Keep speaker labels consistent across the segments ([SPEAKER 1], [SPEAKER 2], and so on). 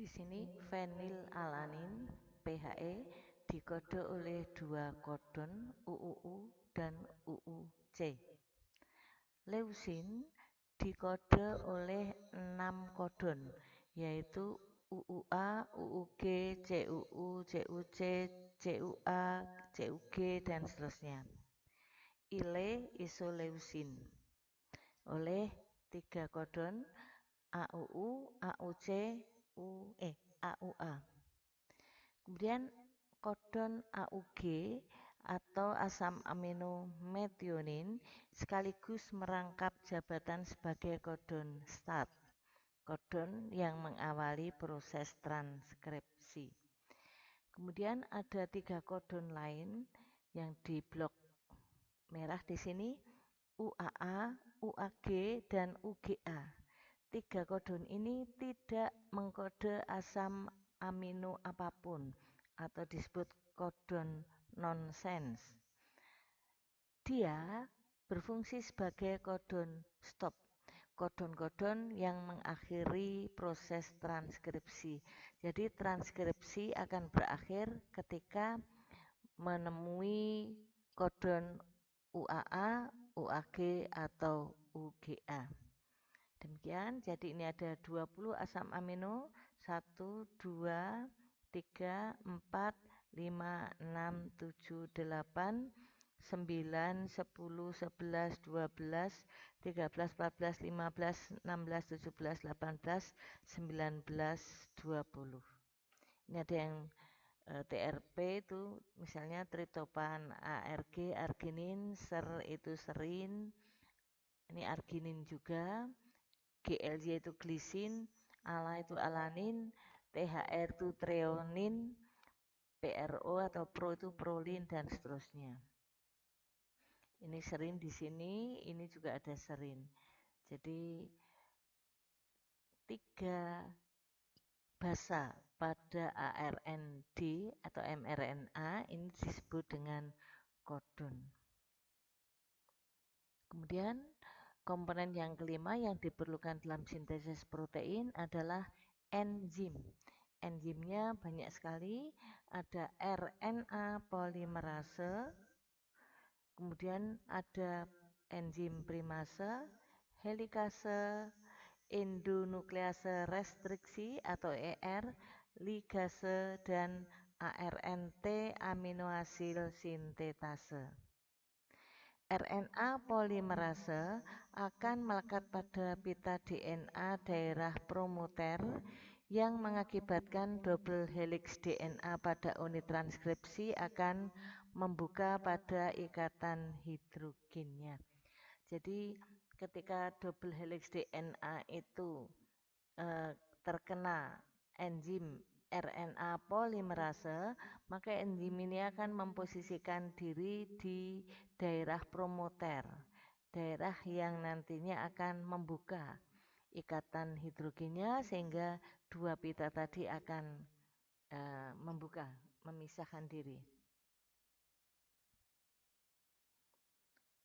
[SPEAKER 1] Di sini fenilalanin (PHE) dikode oleh 2 kodon UUU dan UUC. Leusin dikode oleh 6 kodon, yaitu UUA, UUG, CUU, CUC, CUA, CUG, dan seterusnya. Isoleusin oleh 3 kodon AUU, AUC, AUA. Kemudian kodon AUG atau asam amino metionin sekaligus merangkap jabatan sebagai kodon start, kodon yang mengawali proses transkripsi. Kemudian ada 3 kodon lain yang di blok merah di sini, UAA, UAG, dan UGA. 3 kodon ini tidak mengkode asam amino apapun atau disebut kodon nonsense. Dia berfungsi sebagai kodon stop, kodon-kodon yang mengakhiri proses transkripsi. Jadi transkripsi akan berakhir ketika menemui kodon UAA, UAG, atau UGA. Demikian, jadi ini ada 20 asam amino, 1, 2, 3, 4, 5, 6, 7, 8, 9, 10, 11, 12, 13, 14, 15, 16, 17, 18, 19, 20. Ini ada yang TRP itu misalnya tritopan, ARG, arginin, SER itu serin, ini arginin juga, GLY itu glisin, ALA itu alanin, THR itu treonin, PRO atau pro itu prolin, dan seterusnya. Ini serin di sini, ini juga ada serin. Jadi 3 basa pada ARND atau mRNA ini disebut dengan kodon. Kemudian komponen yang kelima yang diperlukan dalam sintesis protein adalah enzim. Enzimnya banyak sekali, ada RNA polimerase, kemudian ada enzim primase, helikase, endonuklease restriksi atau ER, ligase, dan ARNT aminoasil sintetase. RNA polimerase akan melekat pada pita DNA daerah promoter yang mengakibatkan double helix DNA pada unit transkripsi akan membuka pada ikatan hidrogennya. Jadi ketika double helix DNA itu terkena enzim RNA polimerase, maka enzim ini akan memposisikan diri di daerah promoter, daerah yang nantinya akan membuka ikatan hidrogennya sehingga 2 pita tadi akan membuka, memisahkan diri.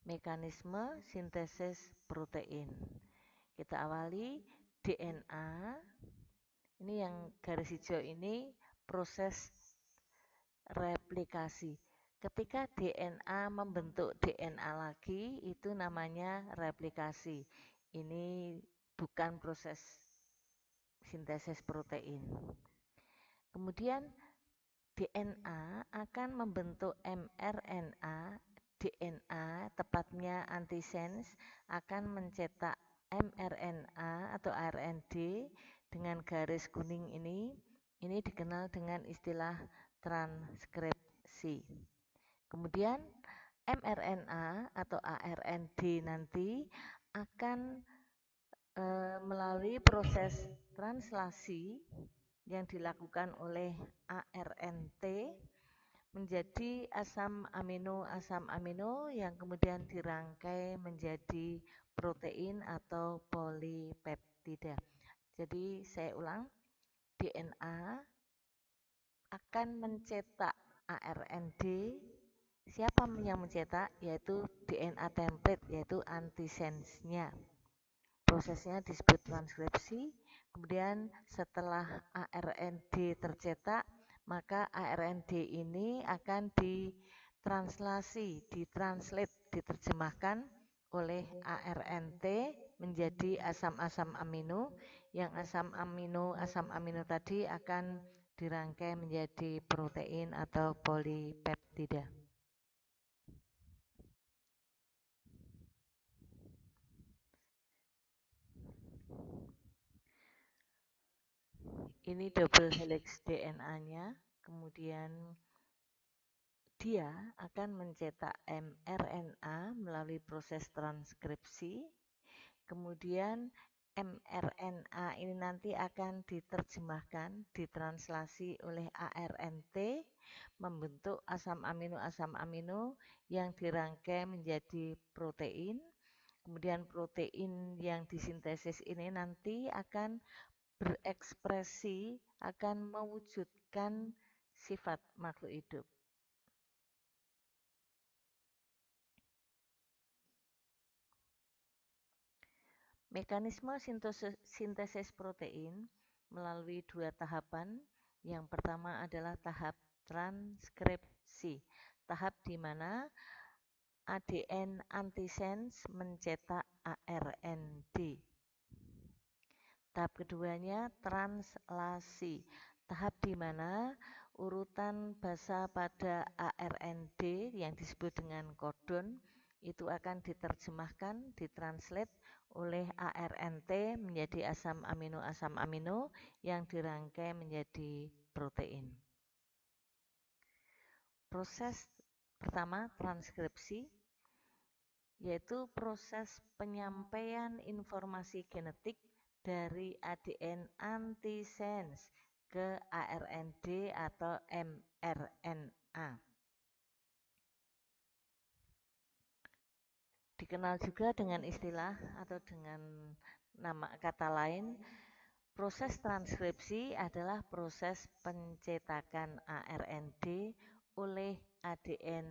[SPEAKER 1] Mekanisme sintesis protein. Kita awali DNA. Ini yang garis hijau ini proses replikasi. Ketika DNA membentuk DNA lagi, itu namanya replikasi. Ini bukan proses sintesis protein. Kemudian DNA akan membentuk mRNA. DNA, tepatnya antisense, akan mencetak mRNA atau RND dengan garis kuning ini dikenal dengan istilah transkripsi. Kemudian mRNA atau ARND nanti akan melalui proses translasi yang dilakukan oleh ARNT menjadi asam amino yang kemudian dirangkai menjadi protein atau polipeptida. Jadi saya ulang, DNA akan mencetak ARND. Siapa yang mencetak? Yaitu DNA template, yaitu antisense-nya. Prosesnya disebut transkripsi. Kemudian setelah ARND tercetak, maka ARND ini akan ditranslate, diterjemahkan oleh ARNT menjadi asam-asam amino, yang asam amino tadi akan dirangkai menjadi protein atau polipeptida. Ini double helix DNA-nya, kemudian dia akan mencetak mRNA melalui proses transkripsi. Kemudian mRNA ini nanti akan diterjemahkan, ditranslasi oleh ARNT membentuk asam amino yang dirangkai menjadi protein. Kemudian protein yang disintesis ini nanti akan berekspresi, akan mewujudkan sifat makhluk hidup. Mekanisme sintesis protein melalui dua tahapan. Yang pertama adalah tahap transkripsi, tahap di mana ADN antisense mencetak ARND. Tahap keduanya translasi, tahap di mana urutan basa pada ARND yang disebut dengan kodon itu akan diterjemahkan, ditranslate oleh ARNT menjadi asam amino yang dirangkai menjadi protein. Proses pertama transkripsi, yaitu proses penyampaian informasi genetik dari ADN antisense ke ARND atau mRNA. Dikenal juga dengan istilah atau dengan nama kata lain, proses transkripsi adalah proses pencetakan ARND oleh ADN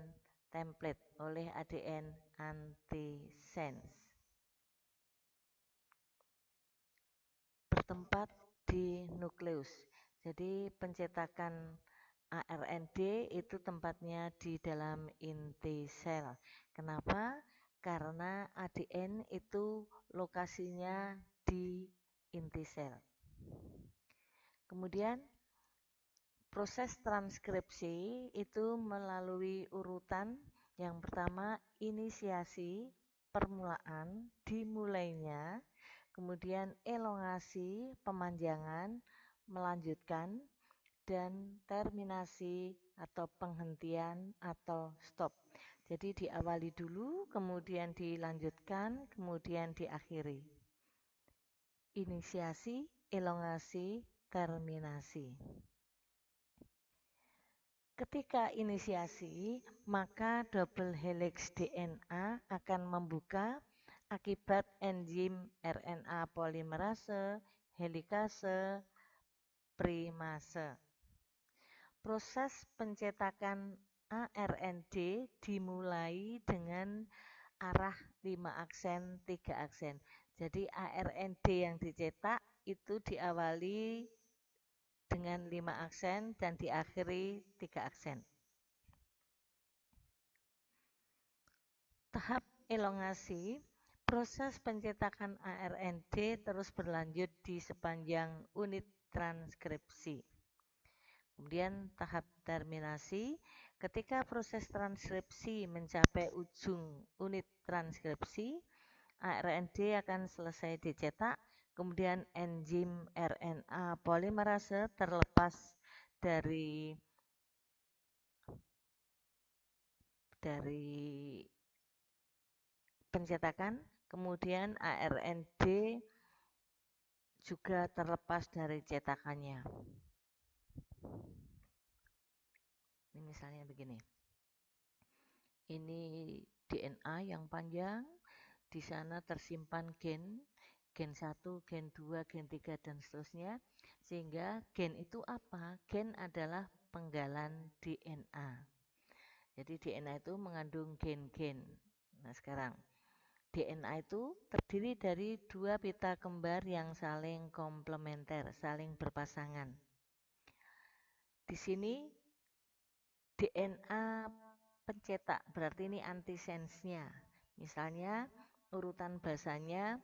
[SPEAKER 1] template, oleh ADN antisense. Bertempat di nukleus. Jadi pencetakan ARND itu tempatnya di dalam inti sel. Kenapa? Karena ADN itu lokasinya di inti sel. Kemudian proses transkripsi itu melalui urutan. Yang pertama inisiasi, permulaan, dimulainya, kemudian elongasi, pemanjangan, melanjutkan, dan terminasi atau penghentian atau stop. Jadi diawali dulu, kemudian dilanjutkan, kemudian diakhiri. Inisiasi, elongasi, terminasi. Ketika inisiasi, maka double helix DNA akan membuka akibat enzim RNA polimerase, helikase, primase. Proses pencetakan ARND dimulai dengan arah 5 aksen, 3 aksen. Jadi ARND yang dicetak itu diawali dengan 5 aksen dan diakhiri 3 aksen. Tahap elongasi, proses pencetakan ARND terus berlanjut di sepanjang unit transkripsi. Kemudian tahap terminasi, ketika proses transkripsi mencapai ujung unit transkripsi, ARND akan selesai dicetak, kemudian enzim RNA polimerase terlepas dari pencetakan, kemudian ARND juga terlepas dari cetakannya. Ini misalnya begini. Ini DNA yang panjang, di sana tersimpan gen 1, gen 2, gen 3, dan seterusnya. Sehingga gen itu apa? Gen adalah penggalan DNA. Jadi DNA itu mengandung gen-gen. Nah sekarang, DNA itu terdiri dari dua pita kembar yang saling komplementer, saling berpasangan. Di sini DNA pencetak, berarti ini antisensnya. Misalnya urutan basanya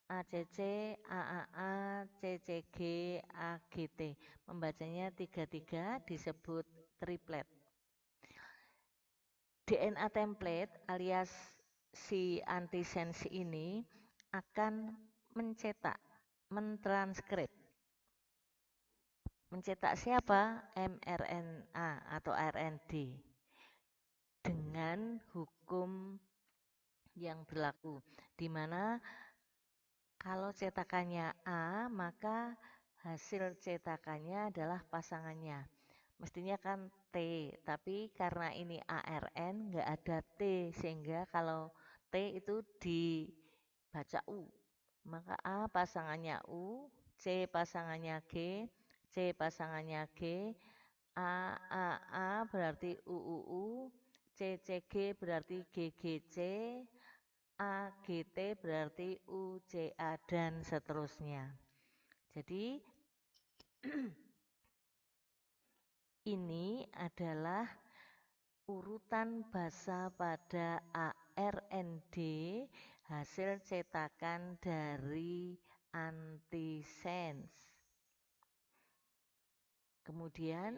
[SPEAKER 1] ACC, AAA, CCG, AGT. Membacanya 33 disebut triplet. DNA template alias si antisens ini akan mencetak, mentranskrip. Mencetak siapa? mRNA atau RND dengan hukum yang berlaku, di mana kalau cetakannya A, maka hasil cetakannya adalah pasangannya. Mestinya kan T, tapi karena ini ARN nggak ada T, sehingga kalau T itu dibaca U. Maka A pasangannya U, C pasangannya G, C pasangannya G, A berarti UUU, CCG berarti GGC, AGT berarti UCA dan seterusnya. Jadi ini adalah urutan basa pada ARND hasil cetakan dari antisens. Kemudian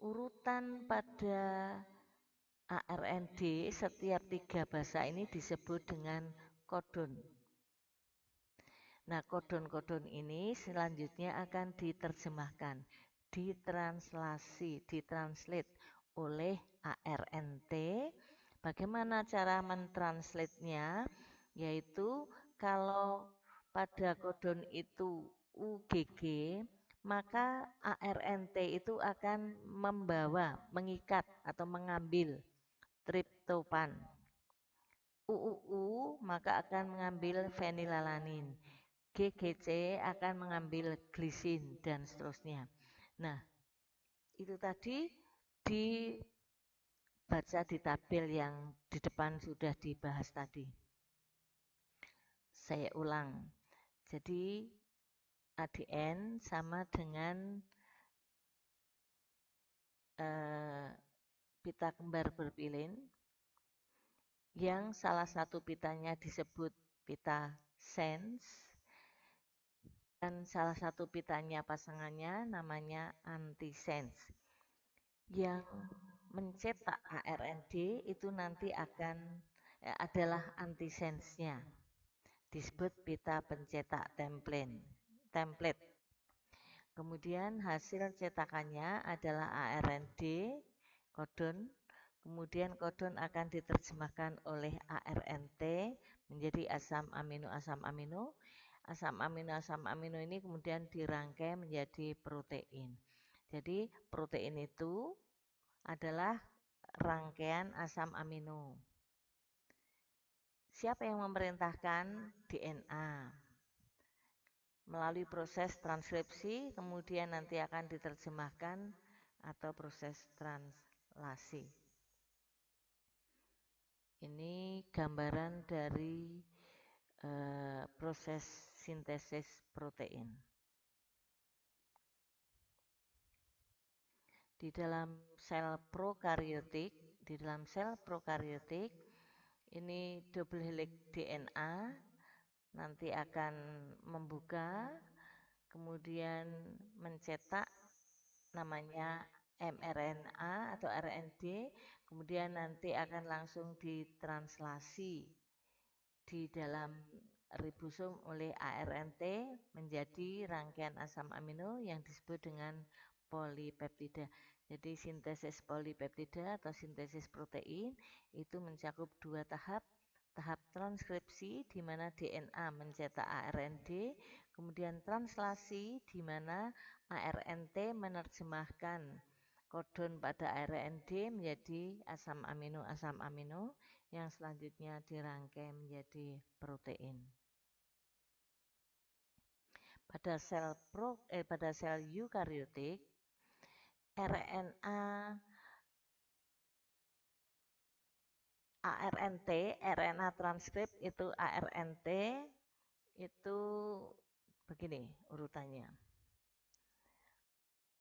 [SPEAKER 1] urutan pada ARND setiap 3 basa ini disebut dengan kodon. Nah, kodon-kodon ini selanjutnya akan diterjemahkan, ditranslate oleh ARNT. Bagaimana cara mentranslate-nya? Yaitu kalau pada kodon itu UGG, maka ARNT itu akan membawa, mengikat atau mengambil triptopan. UUU maka akan mengambil fenilalanin. GGC akan mengambil glisin dan seterusnya. Nah, itu tadi dibaca di tabel yang di depan sudah dibahas tadi. Saya ulang. Jadi ADN sama dengan pita kembar berpilin yang salah satu pitanya disebut pita sens dan salah satu pitanya pasangannya namanya antisens. Yang mencetak ARND itu nanti akan adalah antisensnya. Disebut pita pencetak template. Kemudian hasil cetakannya adalah ARND kodon. Kemudian kodon akan diterjemahkan oleh ARNT menjadi asam amino. Asam amino ini kemudian dirangkai menjadi protein. Jadi protein itu adalah rangkaian asam amino. Siapa yang memerintahkan? DNA. Melalui proses transkripsi, kemudian nanti akan diterjemahkan atau proses translasi. Ini gambaran dari proses sintesis protein. Di dalam sel prokariotik, ini double helix DNA nanti akan membuka, kemudian mencetak namanya mRNA atau RND, kemudian nanti akan langsung ditranslasi di dalam ribosom oleh ARNT menjadi rangkaian asam amino yang disebut dengan polipeptida. Jadi sintesis polipeptida atau sintesis protein itu mencakup 2 tahap. Tahap transkripsi di mana DNA mencetak ARND, kemudian translasi di mana ARNT menerjemahkan kodon pada ARND menjadi asam amino yang selanjutnya dirangkai menjadi protein. Pada sel eukariotik, RNA ARNT, RNA transkrip itu ARNT itu begini urutannya.